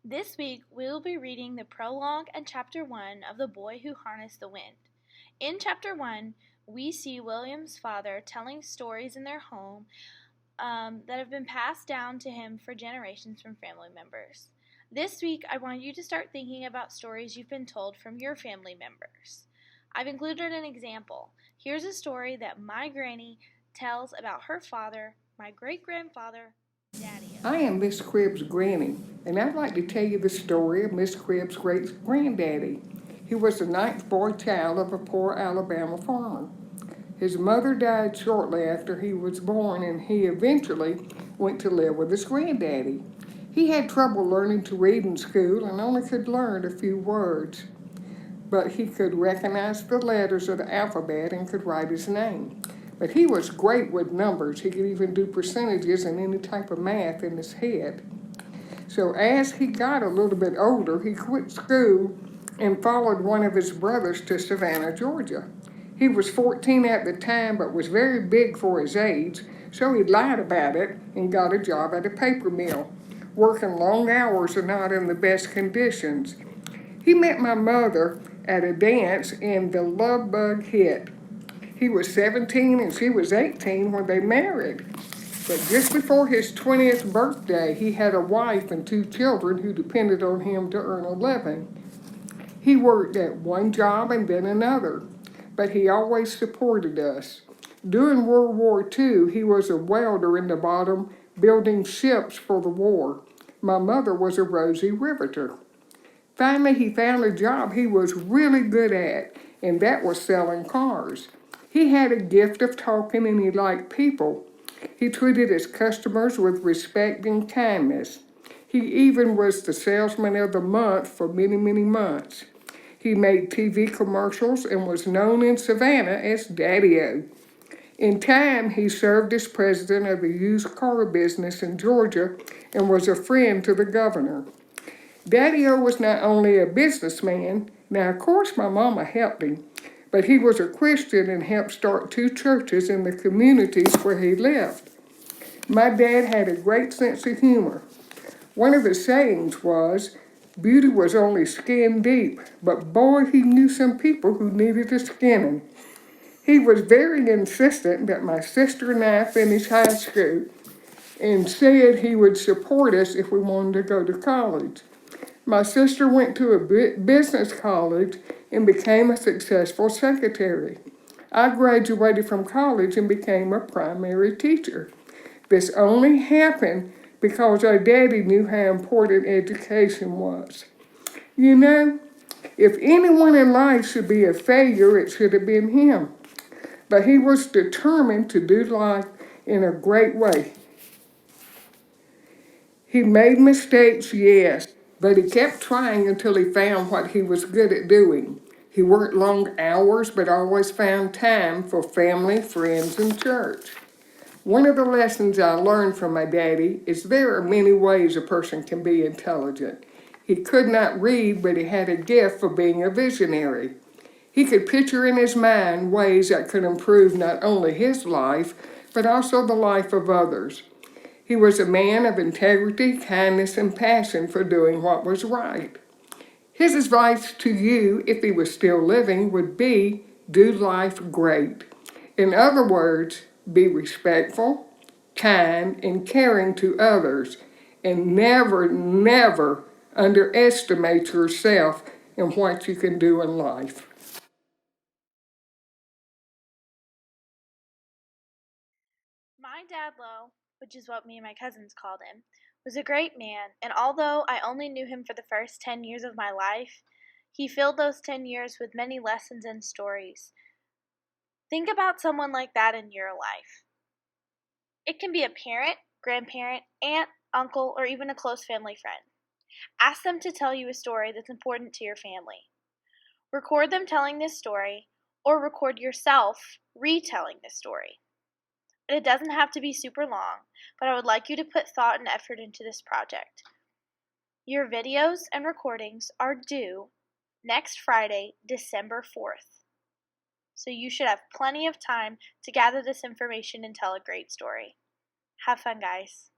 This week we will be reading the prologue and chapter 1 of The Boy Who Harnessed the Wind. In chapter 1, we see William's father telling stories in their home that have been passed down to him for generations from family members. This week, I want you to start thinking about stories you've been told from your family members. I've included an example. Here's a story that my granny tells about her father, my great-grandfather, Daddy. I am Miss Cribb's granny, and I'd like to tell you the story of Miss Cribb's great-granddaddy. He was the ninth boy child of a poor Alabama farmer. His mother died shortly after he was born, and he eventually went to live with his granddaddy. He had trouble learning to read in school and only could learn a few words, but he could recognize the letters of the alphabet and could write his name. But he was great with numbers. He could even do percentages and any type of math in his head. So as he got a little bit older, he quit school and followed one of his brothers to Savannah, Georgia. He was 14 at the time, but was very big for his age, so he lied about it and got a job at a paper mill, working long hours and not in the best conditions. He met my mother at a dance and the love bug hit. He was 17 and she was 18 when they married. But just before his 20th birthday, he had a wife and two children who depended on him to earn a living. He worked at one job and then another, but he always supported us. During World War II, he was a welder in the bottom building ships for the war. My mother was a rosy riveter. Finally, he found a job he was really good at, and that was selling cars. He had a gift of talking and he liked people. He treated his customers with respect and kindness. He even was the salesman of the month for many, many months. He made TV commercials and was known in Savannah as Daddy-O. In time, he served as president of the used car business in Georgia and was a friend to the governor. Daddy-O was not only a businessman, now of course my mama helped him, but he was a Christian and helped start two churches in the communities where he lived. My dad had a great sense of humor. One of his sayings was, beauty was only skin deep, but boy, he knew some people who needed a skinning. He was very insistent that my sister and I finish high school and said he would support us if we wanted to go to college. My sister went to a business college and became a successful secretary. I graduated from college and became a primary teacher. This only happened because our daddy knew how important education was. You know, if anyone in life should be a failure, it should have been him. But he was determined to do life in a great way. He made mistakes, yes, but he kept trying until he found what he was good at doing. He worked long hours, but always found time for family, friends, and church. One of the lessons I learned from my daddy is there are many ways a person can be intelligent. He could not read, but he had a gift for being a visionary. He could picture in his mind ways that could improve not only his life, but also the life of others. He was a man of integrity, kindness, and passion for doing what was right. His advice to you, if he was still living, would be do life great. In other words, be respectful, kind, and caring to others, and never, never underestimate yourself and what you can do in life. My dad, Lo, which is what me and my cousins called him, was a great man, and although I only knew him for the first 10 years of my life, he filled those 10 years with many lessons and stories. Think about someone like that in your life. It can be a parent, grandparent, aunt, uncle, or even a close family friend. Ask them to tell you a story that's important to your family. Record them telling this story, or record yourself retelling this story. It doesn't have to be super long, but I would like you to put thought and effort into this project. Your videos and recordings are due next Friday, December 4th. So you should have plenty of time to gather this information and tell a great story. Have fun, guys.